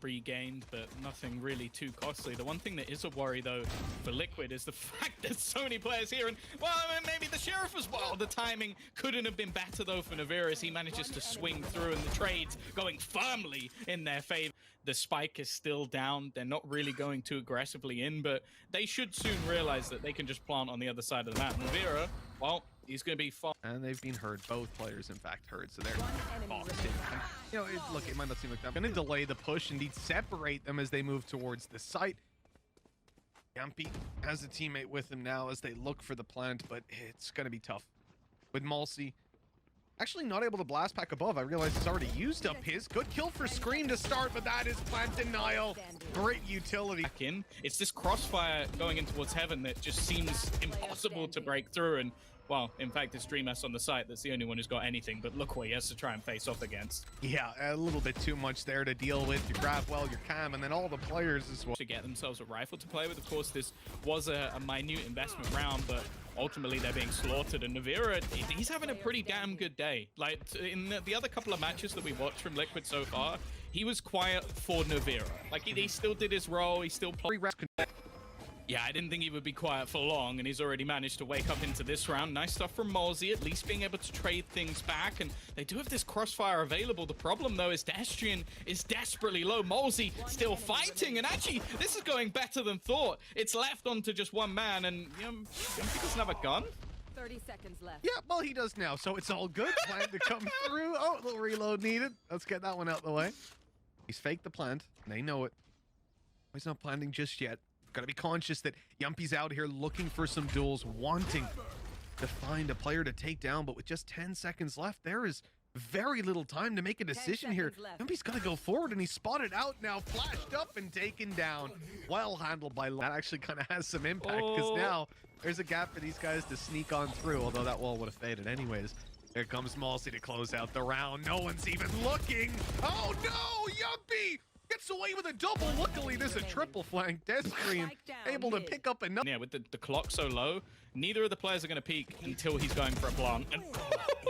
regained, but nothing really too costly. The one thing that is a worry, though, for Liquid is the fact that so many players here, and, well, I mean, maybe the Sheriff as well. The timing couldn't have been better, though, for Navira as he manages to swing through, and the trades going firmly in their favor. The spike is still down. They're not really going too aggressively in, but they should soon realize that they can just plant on the other side of the map. Navira, well, he's going to be far. And they've been hurt. Both players, in fact, hurt. So they're lost. You know, look, it might not seem like that. I'm going to delay the push, indeed separate them as they move towards the site. Yumpy has a teammate with him now as they look for the plant, but it's going to be tough. With Malsey actually not able to blast pack above. I realize he's already used up his. Good kill for Scream to start, but that is plant denial. Great utility. Back in. It's this crossfire going in towards heaven that just seems impossible to break through. And, well, in fact, it's DreamS on the site that's the only one who's got anything. But look what he has to try and face off against. Yeah, a little bit too much there to deal with. You grab well, your cam, and then all the players as well. To get themselves a rifle to play with. Of course, this was a minute investment round, but ultimately they're being slaughtered. And Navira, he's having a pretty damn good day. Like, in the other couple of matches that we watched from Liquid so far, he was quiet for Navira. Like, he still did his role. He still played. Yeah, I didn't think he would be quiet for long, and he's already managed to wake up into this round. Nice stuff from Malsey, at least being able to trade things back, and they do have this crossfire available. The problem, though, is Destrian is desperately low. Malsey still fighting, and actually, this is going better than thought. It's left onto just one man, and he doesn't have a gun. 30 seconds left. Yeah, well, he does now, so it's all good. Plan to come through. Oh, a little reload needed. Let's get that one out of the way. He's faked the plant. They know it. He's not planting just yet. Gotta be conscious that Yumpy's out here looking for some duels, wanting to find a player to take down, but with just 10 seconds left, there is very little time to make a decision here. Yumpy's gotta go forward, and he's spotted out now, flashed up and taken down. Well handled by That actually kind of has some impact, because now there's a gap for these guys to sneak on through, although that wall would have faded anyways. Here comes Malsey to close out the round. No one's even looking. Oh no, Yumpy gets away with a double. Luckily, there's a triple flank. Deathstream able to pick up another. Yeah, with the clock so low, neither of the players are going to peek until he's going for a plant. And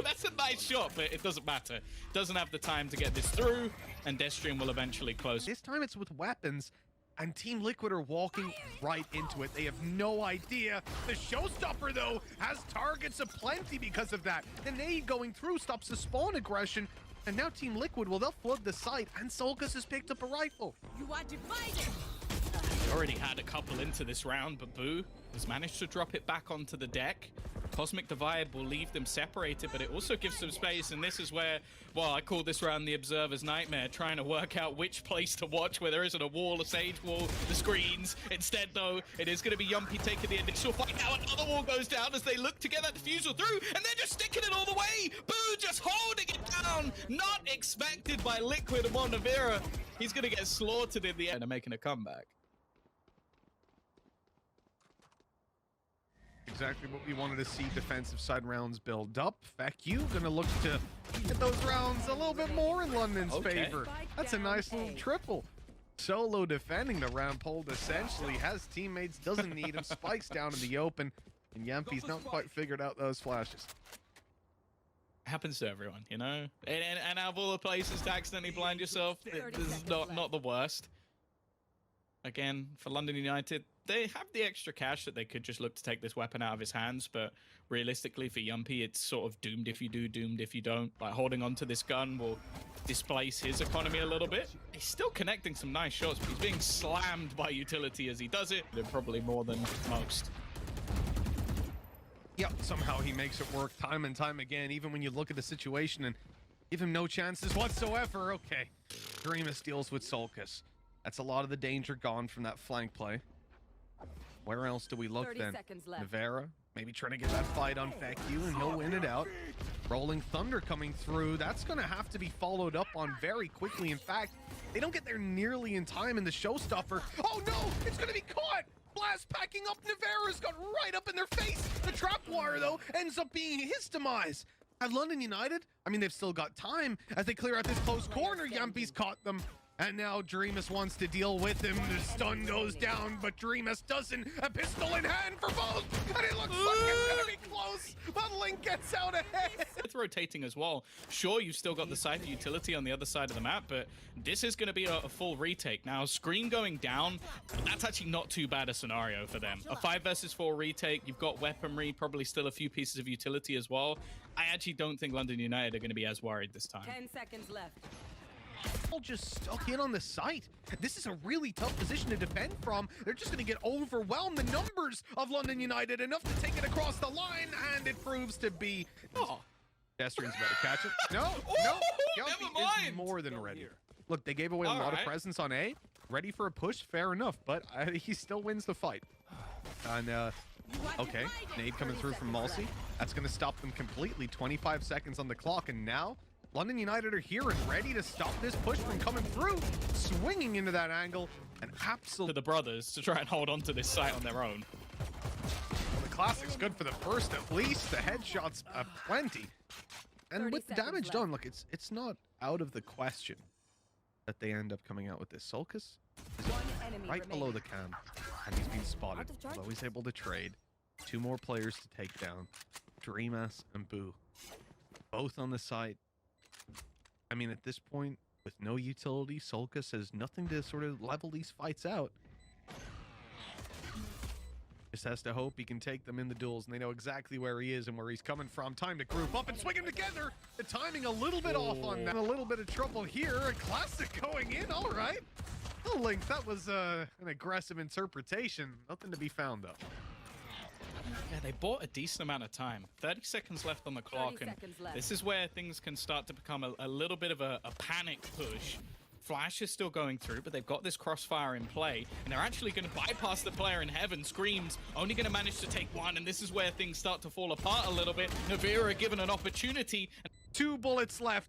that's a nice shot, but it doesn't matter. Doesn't have the time to get this through, and Deathstream will eventually close. This time it's with weapons, and Team Liquid are walking right into it. They have no idea. The showstopper, though, has targets aplenty because of that. The nade going through stops the spawn aggression. And now Team Liquid, well, they'll flood the site, and Solkas has picked up a rifle. You are divided. Already had a couple into this round, but Boo has managed to drop it back onto the deck. Cosmic Divide will leave them separated, but it also gives some space, and this is where, well, I call this round the Observer's Nightmare, trying to work out which place to watch, where there isn't a wall, a sage wall, the screens. Instead, though, it is going to be Yumpy taking the initial fight. Now another wall goes down as they look to get that defusal through, and they're just sticking it all the way. Boo just holding it down. Not expected by Liquid and Navira. He's going to get slaughtered in the end and making a comeback. Exactly what we wanted to see defensive side rounds build up. FAQ gonna look to get those rounds a little bit more in London's favor. That's a nice little triple. Solo defending the ramp hold essentially, has teammates, doesn't need him, spikes down in the open, and Yumpy's not quite figured out those flashes. Happens to everyone, you know? And out of all the places to accidentally blind yourself, this is not the worst. Again, for London United, they have the extra cash that they could just look to take this weapon out of his hands, but realistically for Yumpy, it's sort of doomed if you do, doomed if you don't. Like, holding on to this gun will displace his economy a little bit. He's still connecting some nice shots, but he's being slammed by utility as he does it. They're probably more than most. Yep, somehow he makes it work time and time again, even when you look at the situation and give him no chances whatsoever. Okay, DreamS deals with Solkas. That's a lot of the danger gone from that flank play. Where else do we look then? Navira, maybe trying to get that fight on FAQ, and he'll win it out. Rolling Thunder coming through. That's going to have to be followed up on very quickly. In fact, they don't get there nearly in time in the showstopper. Oh no, it's going to be caught! Blast packing up. Navira's got right up in their face. The trap wire, though, ends up being his demise. At London United, I mean, they've still got time as they clear out this close corner. Yumpy's caught them. And now Dreamus wants to deal with him. The stun goes down, but Dreamus doesn't. A pistol in hand for both, and it looks like it's gonna be close. But Link gets out ahead. It's rotating as well. Sure, you've still got the Cypher utility on the other side of the map, but this is going to be a full retake. Now, Scream going down, that's actually not too bad a scenario for them. A 5 versus 4 retake, you've got weaponry, probably still a few pieces of utility as well. I actually don't think London United are going to be as worried this time. 10 seconds left. All just stuck in on the site. This is a really tough position to defend from. They're just going to get overwhelmed. The numbers of London United enough to take it across the line, and it proves to be. Oh. Pedestrian's about to catch it. No, no. Never Yumpy is mind. more than ready. Look, they gave away a All lot of right. presence on A. Ready for a push, fair enough, but he still wins the fight. And okay, nade coming through from Malsey. That's going to stop them completely. 25 seconds on the clock, and now London United are here and ready to stop this push from coming through. Swinging into that angle, and To absolutely. the brothers to try and hold on to this site on their own. The classic's good for the first, at least. The headshots plenty. And 30 with the seconds damage left. done, look, it's not out of the question that they end up coming out with this. Sulcus is One enemy right below remaining. the cam, and he's been spotted. Out of charges. Although he's able to trade. 2 more players to take down. Dreamas and Boo. Both on the site. I mean, at this point, with no utility, Sulcus has nothing to sort of level these fights out. Just has to hope he can take them in the duels, and they know exactly where he is and where he's coming from. Time to group up and swing them together. The timing a little bit off on that. A little bit of trouble here. A classic going in. All right. Oh, Link, that was an aggressive interpretation. Nothing to be found, though. Yeah, they bought a decent amount of time. 30 seconds left on the clock, and seconds left. this is where things can start to become a little bit of a panic push. Flash is still going through, but they've got this crossfire in play, and they're actually going to bypass the player in heaven. Screams only going to manage to take one, and this is where things start to fall apart a little bit. Navira given an opportunity. 2 bullets left.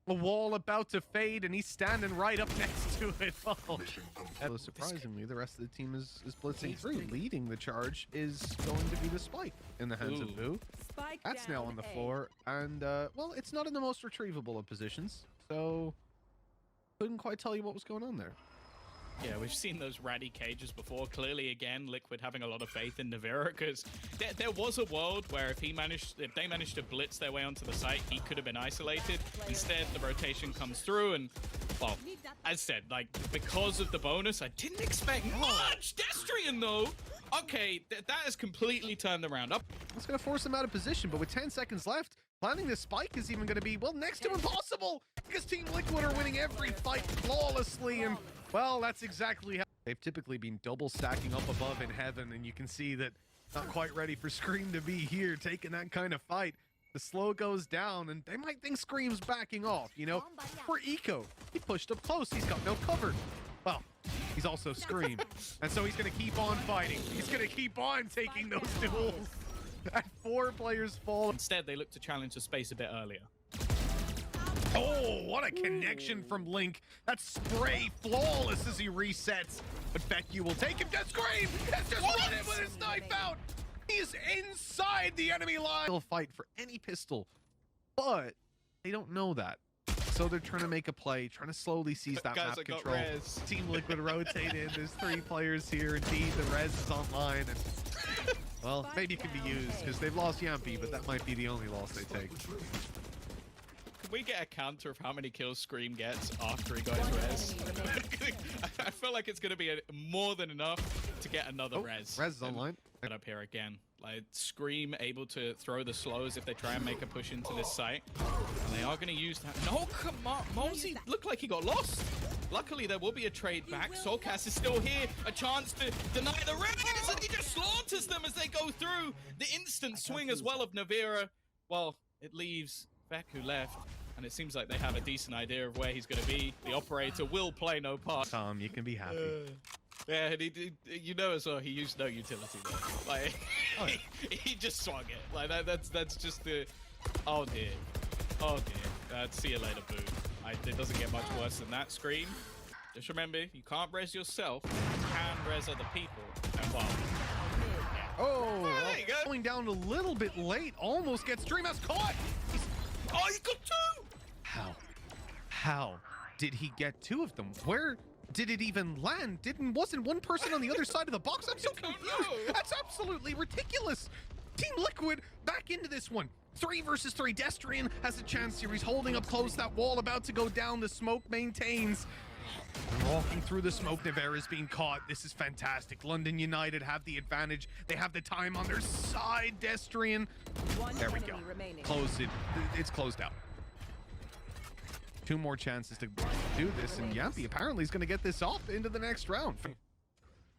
A wall about to fade, and he's standing right up next to it. Oh. Although surprisingly, the rest of the team is blitzing through. Leading the charge is going to be the spike in the hands of Boo. Spike That's now down on the A. floor, and well, it's not in the most retrievable of positions, so couldn't quite tell you what was going on there. Yeah, we've seen those ratty cages before. Clearly, again, Liquid having a lot of faith in Navira, because there was a world where if they managed to blitz their way onto the site, he could have been isolated. Instead, the rotation comes through, and well, as said, like, because of the bonus, I didn't expect much. Destrian, though, okay, that has completely turned around. Up. That's going to force him out of position, but with 10 seconds left, planning this spike is even going to be, well, next to impossible, because Team Liquid are winning every fight flawlessly, and well, that's exactly how they've typically been double stacking up above in heaven, and you can see that not quite ready for Scream to be here taking that kind of fight. The slow goes down, and they might think Scream's backing off, you know? For Eco, he pushed up close, he's got no cover. Well, he's also Scream, and so he's going to keep on fighting. He's going to keep on taking those duels. And 4 players fall. Instead, they look to challenge the space a bit earlier. Oh, what a connection from Link. That spray flawless as he resets. But Becky will take him. Just Scream! Has just run in with his knife out! He's inside the enemy line! They'll fight for any pistol, but they don't know that. So they're trying to make a play, trying to slowly seize that Guys, map I got control. res. Team Liquid rotate in. There's 3 players here. Indeed, the res is online. And, well, maybe it can be used because they've lost Yampy, but that might be the only loss they take. Can we get a counter of how many kills Scream gets after he got his res? I feel like it's going to be more than enough to get another res. Res is online. Get up here again. Like, Scream able to throw the slows if they try and make a push into this site. And they are going to use that. No, come on. Mosey looked like he got lost. Luckily, there will be a trade back. Soulcast is still here. A chance to deny the res. And he just slaughters them as they go through. The instant swing as well of Navira. Well, it leaves Vec, who left. And it seems like they have a decent idea of where he's going to be. The operator will play no part. Tom, you can be happy. Yeah, and you know as well, he used no utility there. Like, he just swung it. Like, that's just the... Oh, dear. Oh, dear. See you later, Boo. It doesn't get much worse than that. Scream. Just remember, you can't res yourself. You can res other people. And well... Oh, there you go. Going down a little bit late. Almost gets Dreamhouse caught. Oh, you got 2! How? did he get 2 of them? Where did it even land? Wasn't one person on the other side of the box? I'm so confused. That's absolutely ridiculous. Team Liquid back into this one. 3 versus 3. Destrian has a chance here. He's holding up close. That wall about to go down. The smoke maintains. And walking through the smoke, Navera's being caught. This is fantastic. London United have the advantage. They have the time on their side. Destrian. There we go. Close it. It's closed out. 2 more chances to do this, and Yampy apparently is going to get this off into the next round.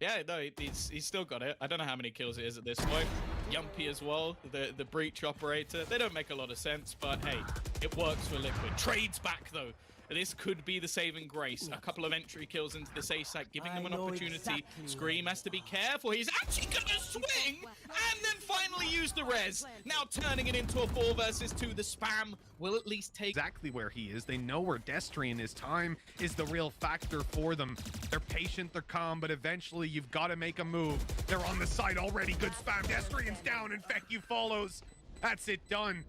Yeah, no, he's still got it. I don't know how many kills it is at this point. Yumpy as well, the breach operator. They don't make a lot of sense, but hey, it works for Liquid. Trades back though. This could be the saving grace. A couple of entry kills into this ASAC, giving them an opportunity. Exactly. Scream has to be careful. He's actually gonna swing and then finally use the res. Now turning it into a 4 versus 2. The spam will at least take Exactly where he is. They know where Destrian is. Time is the real factor for them. They're patient, they're calm, but eventually you've got to make a move. They're on the side already. Good spam. Destrian's down. Infect follows. That's it, done.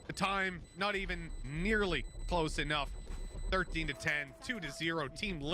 The time not even nearly close enough. 13 to 10, 2 to 0. Team